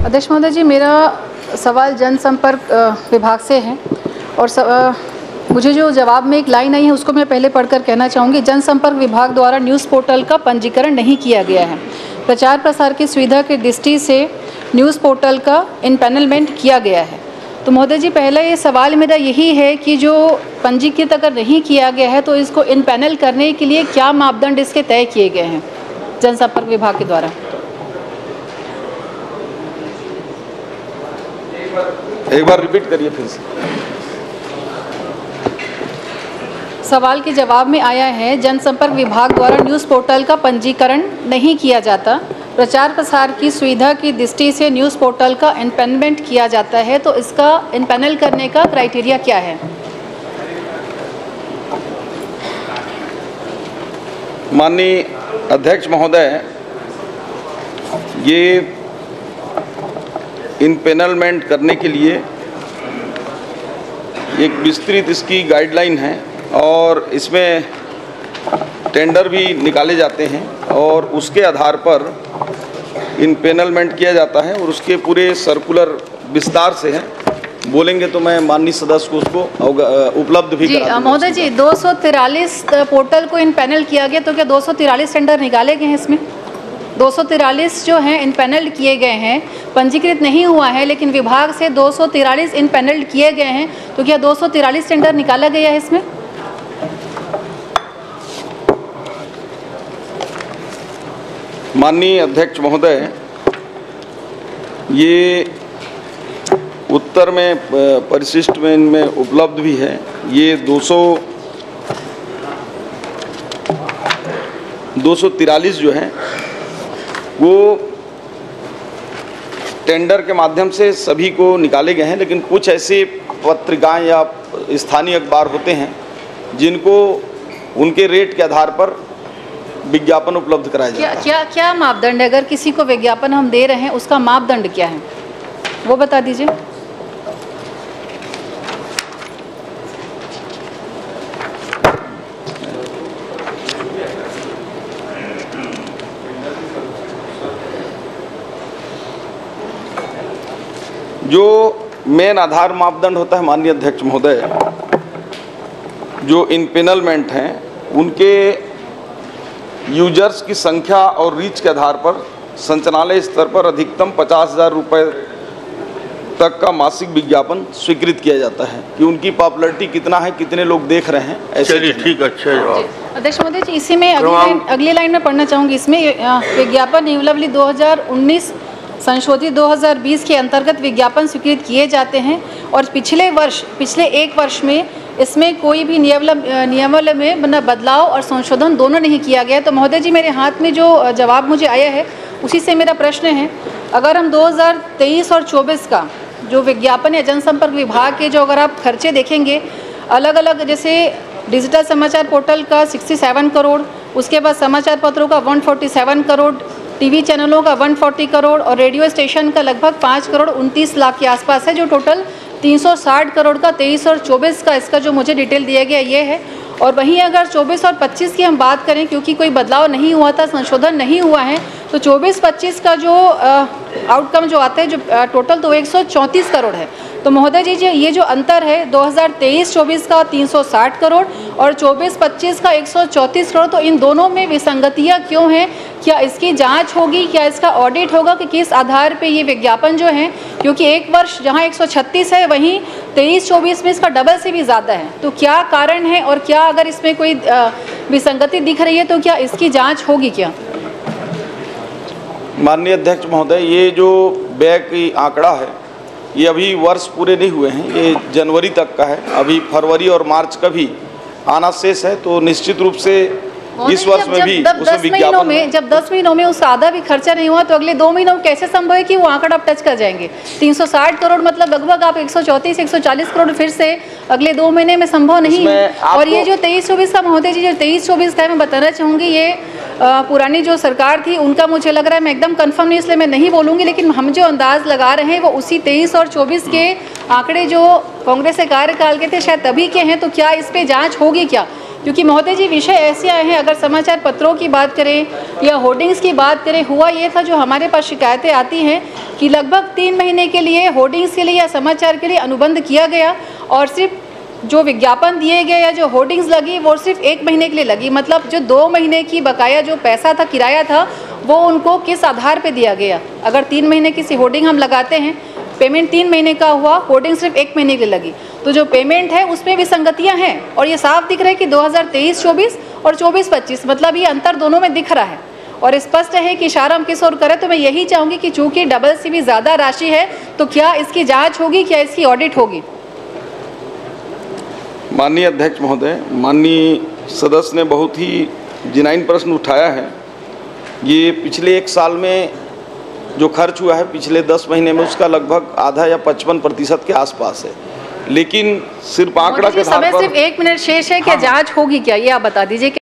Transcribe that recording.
अध्यक्ष महोदय जी, मेरा सवाल जनसंपर्क विभाग से है और मुझे जो जवाब में एक लाइन आई है उसको मैं पहले पढ़कर कहना चाहूँगी। जनसंपर्क विभाग द्वारा न्यूज़ पोर्टल का पंजीकरण नहीं किया गया है। प्रचार प्रसार की सुविधा की दृष्टि से न्यूज़ पोर्टल का इनपैनलमेंट किया गया है। तो महोदय जी, पहला ये सवाल मेरा यही है कि जो पंजीकृत अगर नहीं किया गया है तो इसको इनपैनल करने के लिए क्या मापदंड इसके तय किए गए हैं जनसंपर्क विभाग के द्वारा? एक बार रिपीट करिए फिर से। सवाल के जवाब में आया है, जनसंपर्क विभाग द्वारा न्यूज़ पोर्टल का पंजीकरण नहीं किया जाता, प्रचार प्रसार की सुविधा की दृष्टि से न्यूज़ पोर्टल का इनपैनलमेंट किया जाता है, तो इसका इनपैनल करने का क्राइटेरिया क्या है? माननीय अध्यक्ष महोदय, ये इनपैनलमेंट करने के लिए एक विस्तृत इसकी गाइडलाइन है और इसमें टेंडर भी निकाले जाते हैं और उसके आधार पर इनपैनलमेंट किया जाता है और उसके पूरे सर्कुलर विस्तार से है। बोलेंगे तो मैं माननीय सदस्य को उसको उपलब्ध भी करा दूंगा। महोदय जी, 243 पोर्टल को इनपैनल किया गया, तो क्या 243 टेंडर निकाले गए हैं इसमें? 243 जो हैं इनपैनल्ड किए गए हैं, पंजीकृत नहीं हुआ है लेकिन विभाग से 243 इनपैनल्ड किए गए हैं, तो क्या 243 टेंडर निकाला गया है इसमें? माननीय अध्यक्ष महोदय, ये उत्तर में परिशिष्ट में इनमें उपलब्ध भी है। ये 243 जो हैं वो टेंडर के माध्यम से सभी को निकाले गए हैं, लेकिन कुछ ऐसे पत्रिकाएं या स्थानीय अखबार होते हैं जिनको उनके रेट के आधार पर विज्ञापन उपलब्ध कराया जाता है। क्या मापदंड है? अगर किसी को विज्ञापन हम दे रहे हैं उसका मापदंड क्या है वो बता दीजिए। जो मेन आधार मापदंड होता है माननीय अध्यक्ष महोदय, जो इनपैनलमेंट हैं उनके यूजर्स की संख्या और रीच के आधार पर संचालनालय स्तर पर अधिकतम 50,000 रुपये तक का मासिक विज्ञापन स्वीकृत किया जाता है कि उनकी पॉपुलैरिटी कितना है, कितने लोग देख रहे हैं। चलिए ठीक, अच्छा जवाब। अध्यक्ष महोदय जी, इसी में अगली लाइन में पढ़ना चाहूँगी। इसमें विज्ञापन नियमावली 2019 संशोधित 2020 के अंतर्गत विज्ञापन स्वीकृत किए जाते हैं और पिछले एक वर्ष में इसमें कोई भी नियमावली में बदलाव और संशोधन दोनों नहीं किया गया। तो महोदय जी, मेरे हाथ में जो जवाब मुझे आया है उसी से मेरा प्रश्न है, अगर हम 2023 और 24 का जो विज्ञापन या जनसंपर्क विभाग के जो अगर आप खर्चे देखेंगे, अलग अलग जैसे डिजिटल समाचार पोर्टल का 67 करोड़, उसके बाद समाचार पत्रों का 147 करोड़, टीवी चैनलों का 140 करोड़ और रेडियो स्टेशन का लगभग 5 करोड़ 29 लाख के आसपास है, जो टोटल 360 करोड़ का 23 और 24 का इसका जो मुझे डिटेल दिया गया ये है। और वहीं अगर 24 और 25 की हम बात करें, क्योंकि कोई बदलाव नहीं हुआ था, संशोधन नहीं हुआ है, तो 24-25 का जो आउटकम जो आता है जो टोटल तो 134 करोड़ है। तो महोदय जी, ये जो अंतर है 2023-24 का 360 करोड़ और 24-25 का 134 करोड़, तो इन दोनों में विसंगतियाँ क्यों हैं? क्या इसकी जांच होगी? क्या इसका ऑडिट होगा कि किस आधार पे ये विज्ञापन जो है, क्योंकि एक वर्ष जहां 136 है वहीं 23-24 में इसका डबल से भी ज़्यादा है, तो क्या कारण है? और क्या अगर इसमें कोई विसंगति दिख रही है तो क्या इसकी जाँच होगी क्या? माननीय अध्यक्ष महोदय, ये जो व्यय की आंकड़ा है ये अभी वर्ष पूरे नहीं हुए हैं, ये जनवरी तक का है, अभी फरवरी और मार्च का भी आना शेष है। तो निश्चित रूप से इस वर्ष में भी उसमें विज्ञापन में जब 10 महीनों में उसका आधा भी खर्चा नहीं हुआ तो अगले 2 महीनों में कैसे संभव है कि वो आंकड़ा आप टच कर जाएंगे? 360 करोड़ मतलब लगभग आप 134-140 करोड़ फिर से अगले 2 महीने में संभव नहीं है। और ये जो 23-24 का महोदय जी, जो 23-24 का मैं बताना चाहूँगी, ये पुरानी जो सरकार थी उनका मुझे लग रहा है, मैं एकदम कंफर्म नहीं इसलिए मैं नहीं बोलूँगी, लेकिन हम जो अंदाज लगा रहे हैं वो उसी 23 और 24 के आंकड़े जो कांग्रेस के कार्यकाल के थे शायद तभी के हैं। तो क्या इस पर जाँच होगी क्या? क्योंकि महोदय जी विषय ऐसे आए हैं, अगर समाचार पत्रों की बात करें या होर्डिंग्स की बात करें, हुआ ये था जो हमारे पास शिकायतें आती हैं कि लगभग 3 महीने के लिए होर्डिंग्स के लिए या समाचार के लिए अनुबंध किया गया और सिर्फ जो विज्ञापन दिए गए या जो होर्डिंग्स लगी वो सिर्फ 1 महीने के लिए लगी। मतलब जो 2 महीने की बकाया जो पैसा था, किराया था, वो उनको किस आधार पे दिया गया? अगर 3 महीने की होर्डिंग हम लगाते हैं, पेमेंट 3 महीने का हुआ, होर्डिंग सिर्फ 1 महीने के लिए लगी, तो जो पेमेंट है उसमें विसंगतियां हैं और ये साफ दिख रहा है कि 2023-24 और 24-25 मतलब ये अंतर दोनों में दिख रहा है और स्पष्ट है कि इशारा हम किस ओर करें। तो मैं यही चाहूँगी कि चूँकि डबल से भी ज़्यादा राशि है तो क्या इसकी जाँच होगी, क्या इसकी ऑडिट होगी? माननीय अध्यक्ष महोदय, माननीय सदस्य ने बहुत ही जिनाइन प्रश्न उठाया है। ये पिछले 1 साल में जो खर्च हुआ है पिछले 10 महीने में उसका लगभग आधा या 55% के आसपास है, लेकिन सिर्फ आंकड़ा के आधार पर। सिर्फ 1 मिनट शेष है, क्या जांच होगी क्या, ये आप बता दीजिए।